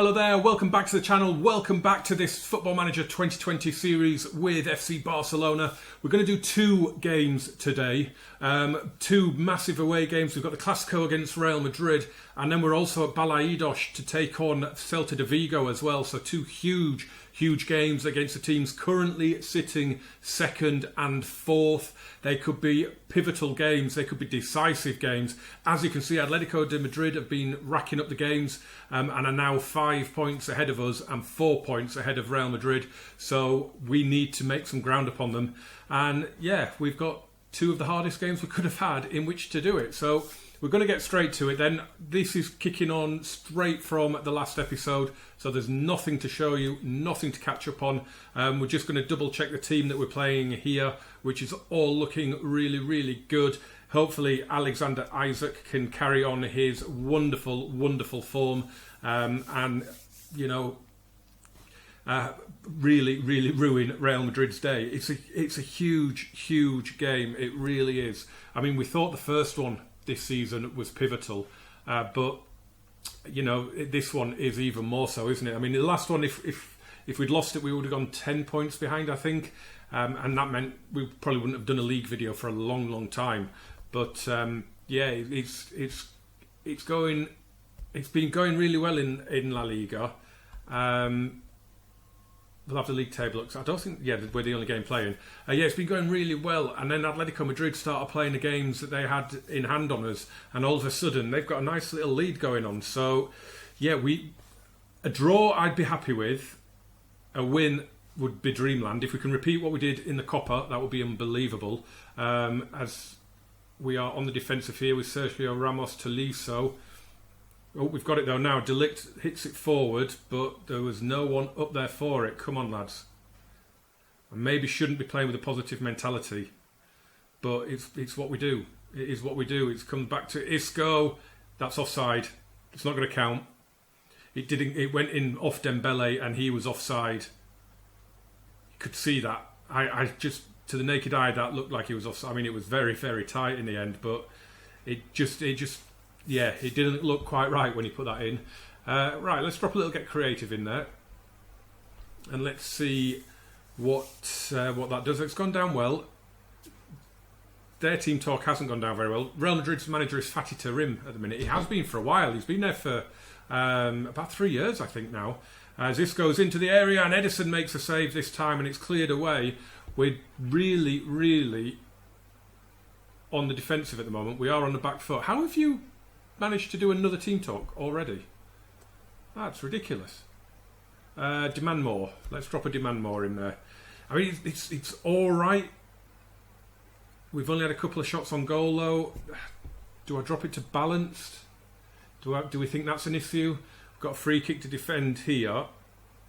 Hello there, welcome back to the channel, welcome back to this Football Manager 2020 series with FC Barcelona. We're going to do two games today, two massive away games. We've got the Clasico against Real Madrid, and then we're also at Balaidos to take on Celta de Vigo as well. So two huge games against the teams currently sitting second and fourth. They could be pivotal games, they could be decisive games. As you can see, Atletico de Madrid have been racking up the games and are now 5 points ahead of us and 4 points ahead of Real Madrid. So we need to make some ground upon them. And yeah, we've got two of the hardest games we could have had in which to do it. So we're going to get straight to it then. This is kicking on straight from the last episode, so there's nothing to show you, nothing to catch up on. We're just going to double check the team that we're playing here, which is all looking really good. Hopefully Alexander Isak can carry on his wonderful form and, you know, really ruin Real Madrid's day. It's a huge game. It really is. I mean, we thought the first one this season was pivotal, but you know, this one is even more so, isn't it? I mean, the last one, if we'd lost it, we would have gone 10 points behind, I think, and that meant we probably wouldn't have done a league video for a long time. But yeah, it's been going really well in La Liga. We'll have the league table looks. I don't think, yeah, we're the only game playing. Yeah, it's been going really well. And then Atletico Madrid started playing the games that they had in hand on us. And all of a sudden, they've got a nice little lead going on. So, yeah, a draw I'd be happy with. A win would be dreamland. If we can repeat what we did in the Copa, that would be unbelievable. As we are on the defensive here with Sergio Ramos Tolisso. Oh, we've got it though now. De Ligt hits it forward, but there was no one up there for it. Come on, lads. I maybe shouldn't be playing with a positive mentality, but it's what we do. It is what we do. It's come back to Isco. That's offside. It's not going to count. It didn't. It went in off Dembele, and he was offside. You could see that. I just, to the naked eye, that looked like he was offside. I mean, it was very tight in the end, but it just. Yeah, it didn't look quite right when he put that in. Right, let's drop a little get creative in there. And let's see what that does. It's gone down well. Their team talk hasn't gone down very well. Real Madrid's manager is Fatih Terim at the minute. He has been for a while. He's been there for about 3 years, I think, now. As this goes into the area and Edison makes a save this time and it's cleared away. We're really on the defensive at the moment. We are on the back foot. How have you managed to do another team talk already? That's ridiculous. Demand more. Let's drop a demand more in there. I mean, it's all right. We've only had a couple of shots on goal though. Do I drop it to balanced? Do we think that's an issue? We've got a free kick to defend here.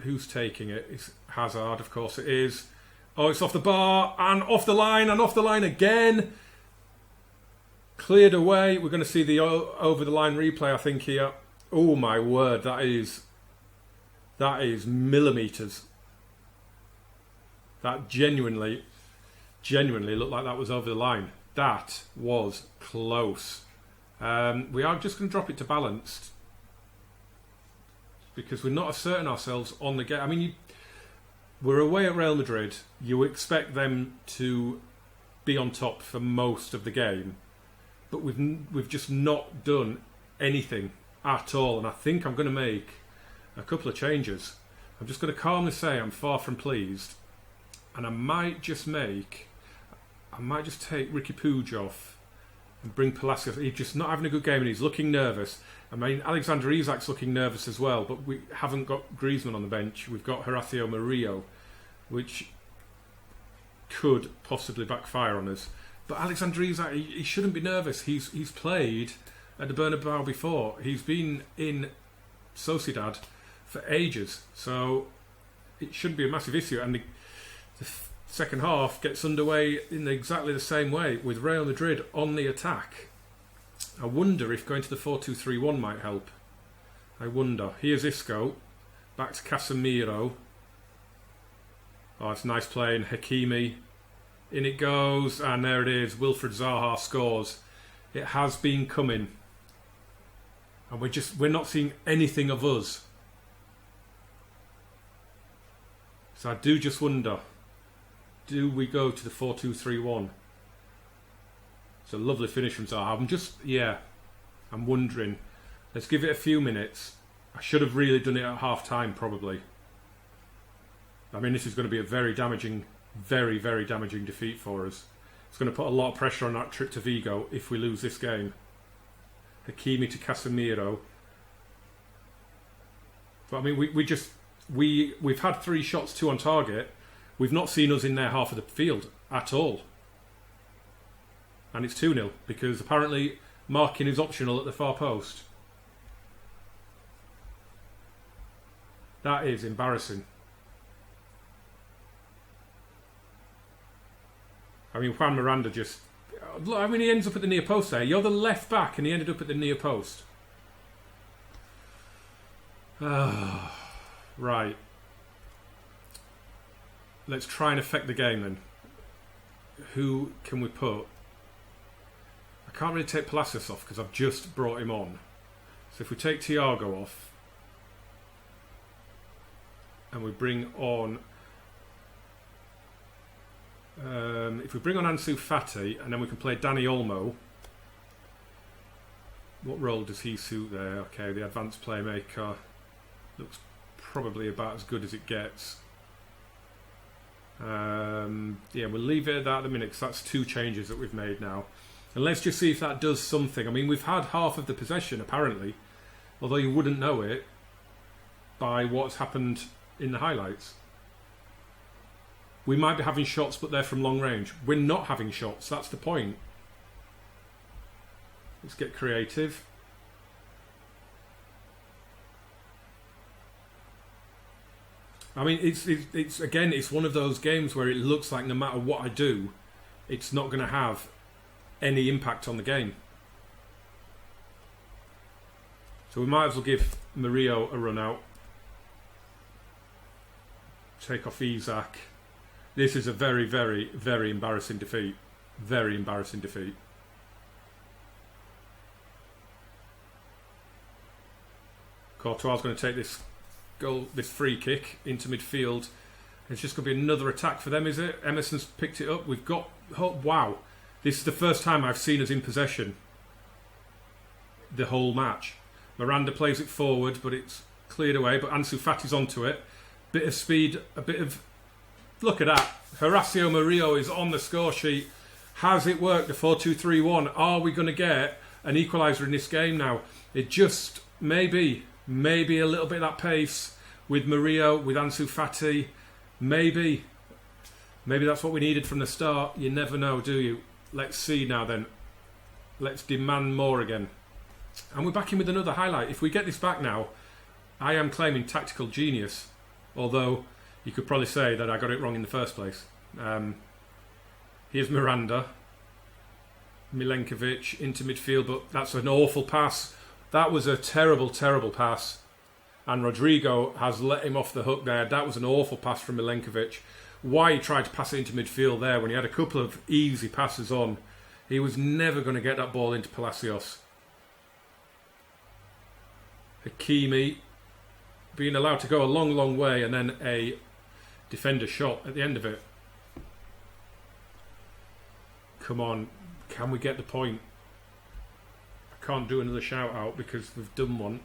Who's taking it? It's Hazard, of course it is. Oh, it's off the bar and off the line again. Cleared away. We're going to see the over-the-line replay, I think, here. Oh, my word. That is millimetres. That genuinely looked like that was over the line. That was close. We are just going to drop it to balanced because we're not asserting ourselves on the game. I mean, we're away at Real Madrid. You expect them to be on top for most of the game. But we've just not done anything at all. And I think I'm going to make a couple of changes. I'm just going to calmly say I'm far from pleased. And I might just take Ricky Puig off and bring Palacios. He's just not having a good game and he's looking nervous. I mean, Alexander Isak's looking nervous as well. But we haven't got Griezmann on the bench. We've got Horacio Murillo, which could possibly backfire on us. But Alexander Isak, he shouldn't be nervous. He's played at the Bernabeu before. He's been in Sociedad for ages. So it shouldn't be a massive issue. And the second half gets underway in exactly the same way with Real Madrid on the attack. I wonder if going to the 4-2-3-1 might help. I wonder. Here's Isco. Back to Casemiro. Oh, it's nice playing. Hakimi. In it goes, and there it is. Wilfried Zaha scores. It has been coming. And we're not seeing anything of us. So I do just wonder, do we go to the 4-2-3-1? It's a lovely finish from Zaha. I'm wondering. Let's give it a few minutes. I should have really done it at half time, probably. I mean, this is going to be a very damaging, very, very damaging defeat for us. It's going to put a lot of pressure on that trip to Vigo if we lose this game. Hakimi to Casemiro. But I mean, we've had 3 shots, 2 on target. We've not seen us in their half of the field at all. And it's 2-0 because apparently marking is optional at the far post. That is embarrassing. I mean, Juan Miranda just... I mean, he ends up at the near post there. You're the left back and he ended up at the near post. Right. Let's try and affect the game then. Who can we put? I can't really take Palacios off because I've just brought him on. So if we take Thiago off and we bring on... if we bring on Ansu Fati and then we can play Dani Olmo. What role does he suit there? Okay, the advanced playmaker. Looks probably about as good as it gets. Yeah, we'll leave it at that at the minute because that's 2 changes that we've made now. And let's just see if that does something. I mean, we've had half of the possession apparently, although you wouldn't know it by what's happened in the highlights. We might be having shots, but they're from long range. We're not having shots, that's the point. Let's get creative. I mean, it's again, it's one of those games where it looks like no matter what I do, it's not going to have any impact on the game. So we might as well give Murillo a run out. Take off Isak. This is a very, very, very embarrassing defeat. Very embarrassing defeat. Courtois is going to take this goal, this free kick into midfield. It's just going to be another attack for them, is it? Emerson's picked it up. We've got... Oh, wow. This is the first time I've seen us in possession the whole match. Miranda plays it forward, but it's cleared away. But Ansu Fati's onto it. Bit of speed, a bit of... Look at that. Horacio Murillo is on the score sheet. Has it worked? The 4-2-3-1. Are we going to get an equaliser in this game now? It just maybe a little bit of that pace with Murillo, with Ansu Fati. Maybe that's what we needed from the start. You never know, do you? Let's see now then. Let's demand more again. And we're back in with another highlight. If we get this back now, I am claiming tactical genius. Although you could probably say that I got it wrong in the first place. Here's Miranda. Milenkovic into midfield, but that's an awful pass. That was a terrible, terrible pass. And Rodrigo has let him off the hook there. That was an awful pass from Milenkovic. Why he tried to pass it into midfield there when he had a couple of easy passes on. He was never going to get that ball into Palacios. Hakimi being allowed to go a long, long way and then a defender shot at the end of it. Come on, can we get the point? I can't do another shout out because we've done one.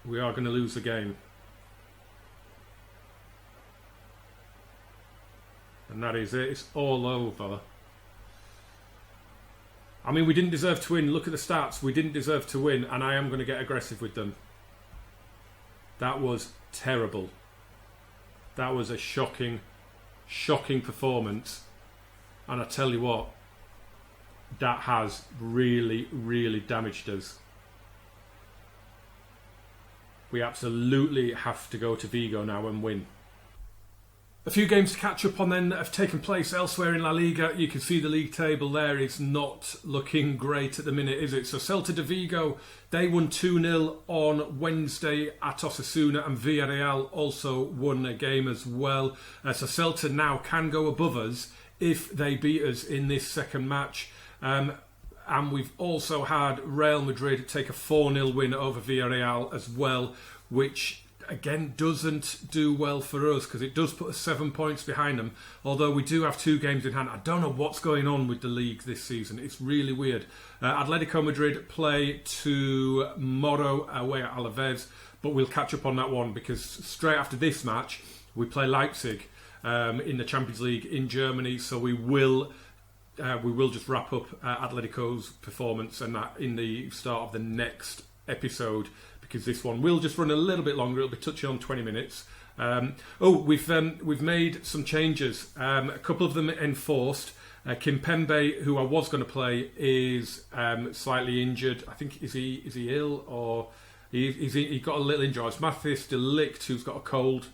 We are going to lose the game. And that is it. It's all over. I mean, we didn't deserve to win. Look at the stats. We didn't deserve to win, and I am going to get aggressive with them. That was terrible. That was a shocking, shocking performance. And I tell you what, that has really, really damaged us. We absolutely have to go to Vigo now and win. A few games to catch up on then that have taken place elsewhere in La Liga. You can see the league table there is not looking great at the minute, is it? So Celta de Vigo, they won 2-0 on Wednesday at Osasuna, and Villarreal also won a game as well. So Celta now can go above us if they beat us in this second match. And we've also had Real Madrid take a 4-0 win over Villarreal as well, which again, doesn't do well for us because it does put us 7 points behind them. Although we do have 2 games in hand. I don't know what's going on with the league this season. It's really weird. Atletico Madrid play tomorrow away at Alaves, but we'll catch up on that one because straight after this match we play Leipzig in the Champions League in Germany. So we will just wrap up Atletico's performance and that in the start of the next episode, because this one will just run a little bit longer. It'll be touching on 20 minutes. We've made some changes. A couple of them enforced. Kimpembe, who I was going to play, is slightly injured. I think is he ill or he got a little injury. It's Matthias de Ligt who's got a cold,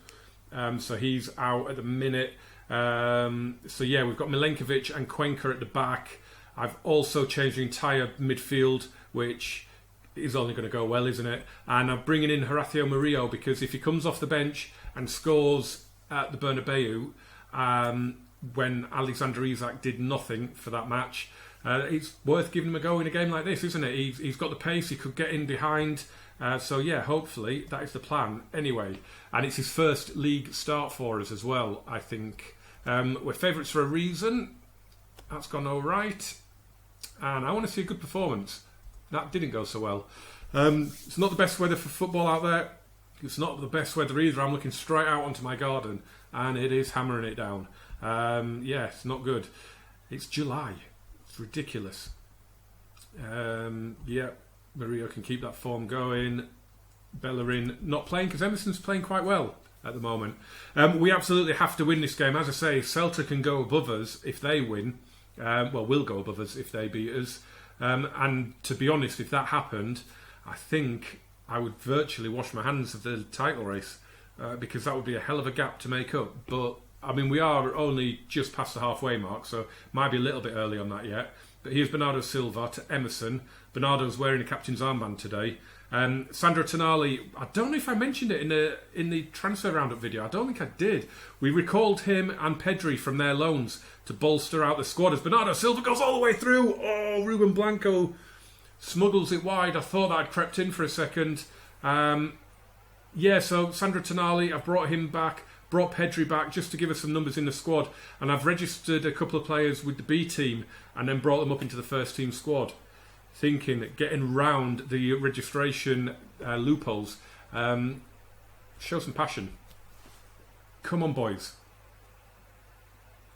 so he's out at the minute. We've got Milenkovic and Cuenca at the back. I've also changed the entire midfield, which is only going to go well, isn't it? And I'm bringing in Horacio Murillo because if he comes off the bench and scores at the Bernabeu, when Alexander Isak did nothing for that match, it's worth giving him a go in a game like this, isn't it? He's got the pace, he could get in behind. Hopefully that is the plan anyway. And it's his first league start for us as well, I think. We're favourites for a reason. That's gone all right. And I want to see a good performance. That didn't go so well. It's not the best weather for football out there. It's not the best weather either. I'm looking straight out onto my garden and it is hammering it down. It's not good. It's July. It's ridiculous. Murillo can keep that form going. Bellerin not playing because Emerson's playing quite well at the moment. We absolutely have to win this game. As I say, Celta can go above us if they win. Will go above us if they beat us. And to be honest, if that happened, I think I would virtually wash my hands of the title race because that would be a hell of a gap to make up. But I mean, we are only just past the halfway mark, so might be a little bit early on that yet. But here's Bernardo Silva to Emerson. Bernardo's wearing a captain's armband today. Sandro Tonali, I don't know if I mentioned it in the transfer roundup video. I don't think I did. We recalled him and Pedri from their loans to bolster out the squad as Bernardo Silva goes all the way through. Oh, Ruben Blanco smuggles it wide. I thought that I'd crept in for a second. So Sandro Tonali, I've brought him back, brought Pedri back just to give us some numbers in the squad. And I've registered a couple of players with the B team and then brought them up into the first team squad. Thinking that getting round the registration loopholes. Show some passion. Come on, boys.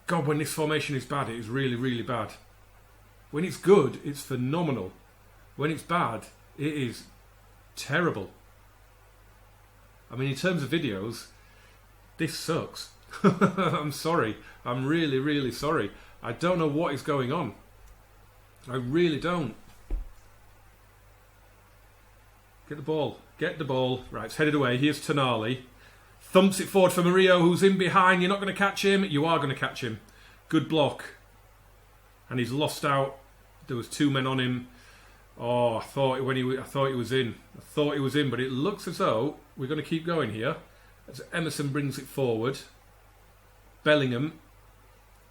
God, when this formation is bad, it is really, really bad. When it's good, it's phenomenal. When it's bad, it is terrible. I mean, in terms of videos, this sucks. I'm sorry. I'm really, really sorry. I don't know what is going on. I really don't. Get the ball. Get the ball. Right, it's headed away. Here's Tonali. Thumps it forward for Murillo, who's in behind. You're not going to catch him. You are going to catch him. Good block. And he's lost out. There was 2 men on him. Oh, I thought he was in. I thought he was in, but it looks as though we're going to keep going here. As Emerson brings it forward. Bellingham.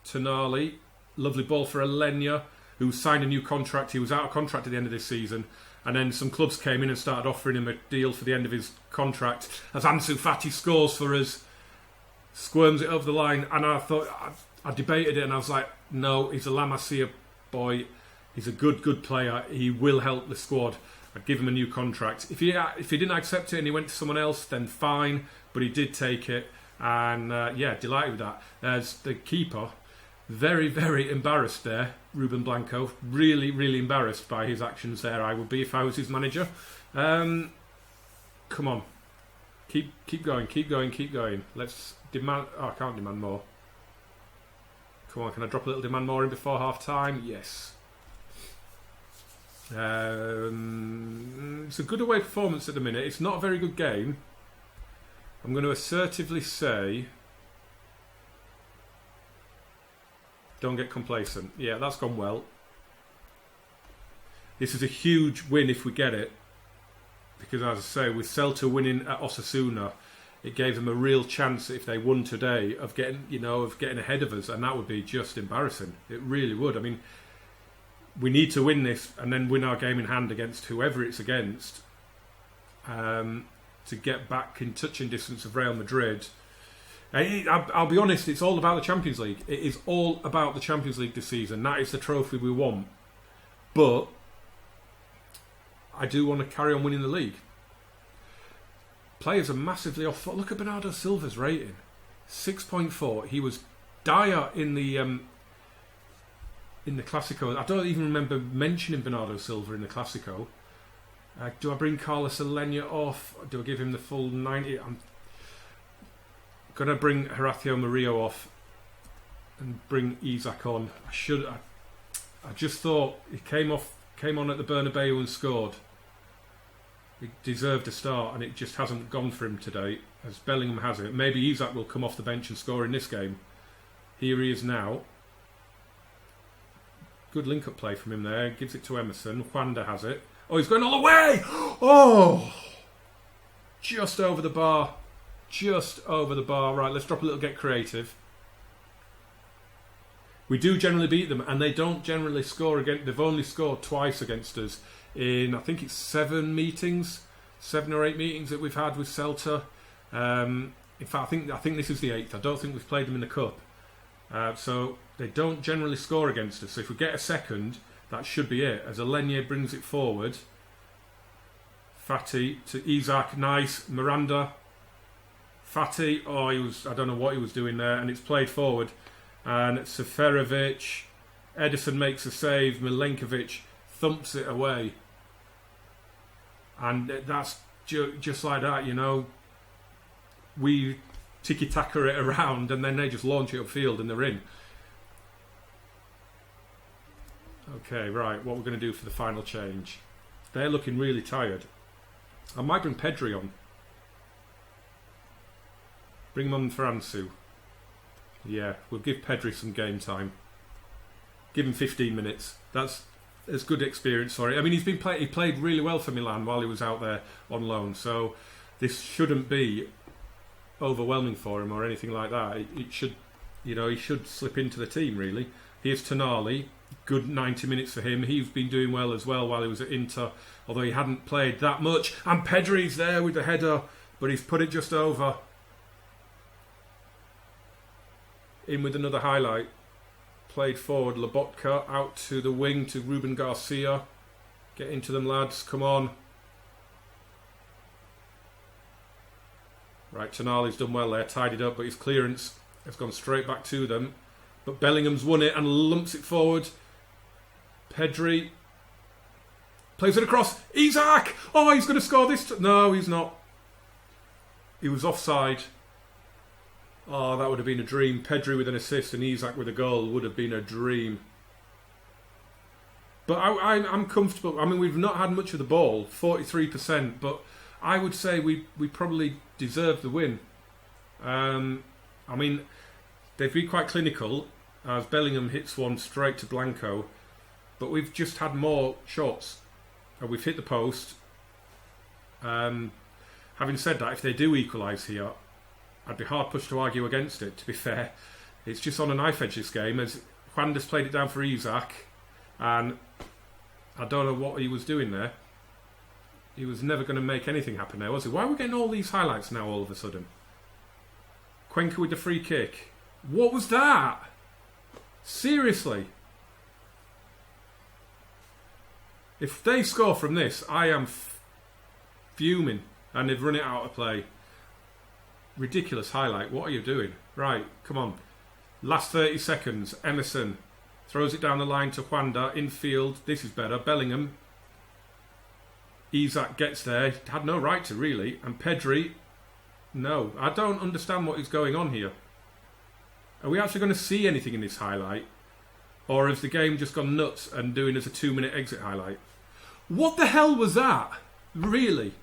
Tonali. Lovely ball for Alenya, who signed a new contract. He was out of contract at the end of this season. And then some clubs came in and started offering him a deal for the end of his contract. As Ansu Fati scores for us, squirms it over the line. And I thought, I debated it and I was like, no, he's a La Masia boy. He's a good player. He will help the squad. I'd give him a new contract. If he didn't accept it and he went to someone else, then fine. But he did take it. And delighted with that. There's the keeper. Very, very embarrassed there, Ruben Blanco. Really, really embarrassed by his actions there. I would be if I was his manager. Come on, keep going. Let's demand. Oh, I can't demand more. Come on, can I drop a little demand more in before half time? Yes. It's a good away performance at the minute. It's not a very good game. I'm going to assertively say, don't get complacent. Yeah, that's gone well. This is a huge win if we get it. Because as I say, with Celta winning at Osasuna, it gave them a real chance if they won today of getting ahead of us, and that would be just embarrassing. It really would. I mean, we need to win this and then win our game in hand against whoever it's against. to get back in touching distance of Real Madrid. I'll be honest, it's all about the Champions League. It is all about the Champions League this season. That is the trophy we want. But I do want to carry on winning the league. Players are massively off foot. Look at Bernardo Silva's rating. 6.4. He was dire in the Clasico. I don't even remember mentioning Bernardo Silva in the Clasico. Do I bring Carlos Alenia off? Do I give him the full 90? I'm going to bring Horacio Murillo off and bring Isaac on. I just thought he came on at the Bernabeu and scored. He deserved a start, and it just hasn't gone for him today, as Bellingham has it. Maybe Isaac will come off the bench and score in this game. Here he is now. Good link-up play from him there. Gives it to Emerson. Juanda has it. Oh, he's going all the way! Oh! Just over the bar. Just over the bar. Right, let's drop a little get creative. We do generally beat them, and they don't generally score against. They've only scored twice against us in, I think it's 7 or 8 meetings that we've had with Celta. In fact, I think this is the 8th. I don't think we've played them in the cup. So they don't generally score against us. So if we get a second, that should be it. As Alenia brings it forward, Fati to Isaac, nice. Miranda, Fati. Oh, I don't know what he was doing there, and it's played forward. And Seferovic, Edison makes a save, Milenkovic thumps it away. And that's just like that, you know. We tiki-taka it around and then they just launch it upfield and they're in. Okay, right, what we're going to do for the final change. They're looking really tired. I might bring Pedri on. Bring him on for Ansu. Yeah, we'll give Pedri some game time. Give him 15 minutes. That's good experience for it. I mean, he played really well for Milan while he was out there on loan, so this shouldn't be overwhelming for him or anything like that. It should, he should slip into the team really. Here's Tonali. Good 90 minutes for him. He's been doing well as well while he was at Inter, although he hadn't played that much. And Pedri's there with the header, but he's put it just over. In with another highlight. Played forward, Lobotka out to the wing to Ruben Garcia. Get into them, lads. Come on. Right, Tonali's done well there. Tied it up, but his clearance has gone straight back to them. But Bellingham's won it and lumps it forward. Pedri plays it across. Isaac! Oh, he's going to score this. No, he's not. He was offside. Oh, that would have been a dream. Pedri with an assist and Isaac with a goal would have been a dream. But I'm comfortable. I mean, we've not had much of the ball, 43%, but I would say we probably deserve the win. I mean, they've been quite clinical as Bellingham hits one straight to Blanco, but we've just had more shots. We've hit the post. Having said that, if they do equalise here, I'd be hard pushed to argue against it, to be fair. It's just on a knife edge this game, as Juanda's played it down for Isaac, and I don't know what he was doing there. He was never going to make anything happen there, was he? Why are we getting all these highlights now all of a sudden? Cuenca with the free kick. What was that? Seriously? If they score from this, I am fuming, and they've run it out of play. Ridiculous highlight. What are you doing? Right, come on. Last 30 seconds. Emerson throws it down the line to Juanda. Infield. This is better. Bellingham. Isaac gets there. Had no right to, really. And Pedri. No. I don't understand what is going on here. Are we actually going to see anything in this highlight? Or has the game just gone nuts and doing us a 2-minute exit highlight? What the hell was that? Really?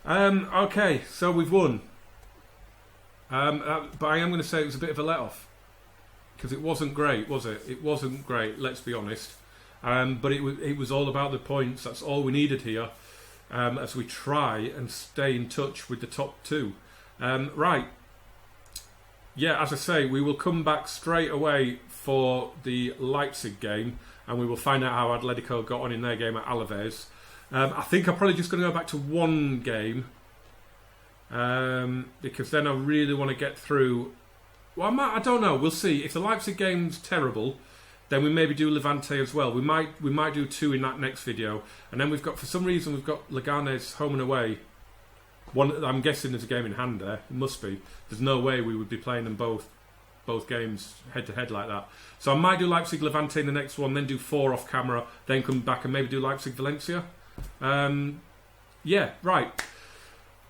Okay, so we've won. But I am going to say it was a bit of a let-off. Because it wasn't great, was it? It wasn't great, let's be honest. But it was all about the points. That's all we needed here. As we try and stay in touch with the top two. Right. Yeah, as I say, we will come back straight away for the Leipzig game. And we will find out how Atletico got on in their game at Alaves. I think I'm probably just going to go back to one game. because then I really want to get through. Well, I don't know. We'll see. If the Leipzig game's terrible, then we maybe do Levante as well. We might do 2 in that next video, and then for some reason we've got Leganes home and away. One, I'm guessing there's a game in hand there. It must be. There's no way we would be playing them both games head to head like that. So I might do Leipzig Levante in the next one, then do 4 off camera, then come back and maybe do Leipzig Valencia. Yeah, right.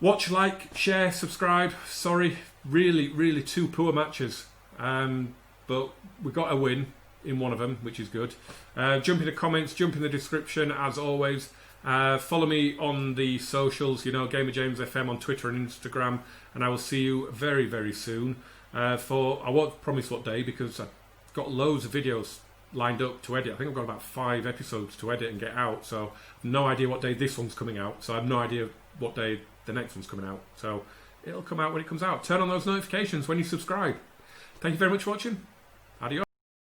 Watch, like, share, subscribe. Sorry, really 2 poor matches, but we got a win in one of them, which is good. Jump in the comments, jump in the description as always. Follow me on the socials, Gamer James FM on Twitter and Instagram, and I will see you very soon. I won't promise what day because I've got loads of videos lined up to edit. I think I've got about 5 episodes to edit and get out, so I've no idea what day this one's coming out, so I have no idea what day the next one's coming out. So it'll come out when it comes out. Turn on those notifications when you subscribe. Thank you very much for watching.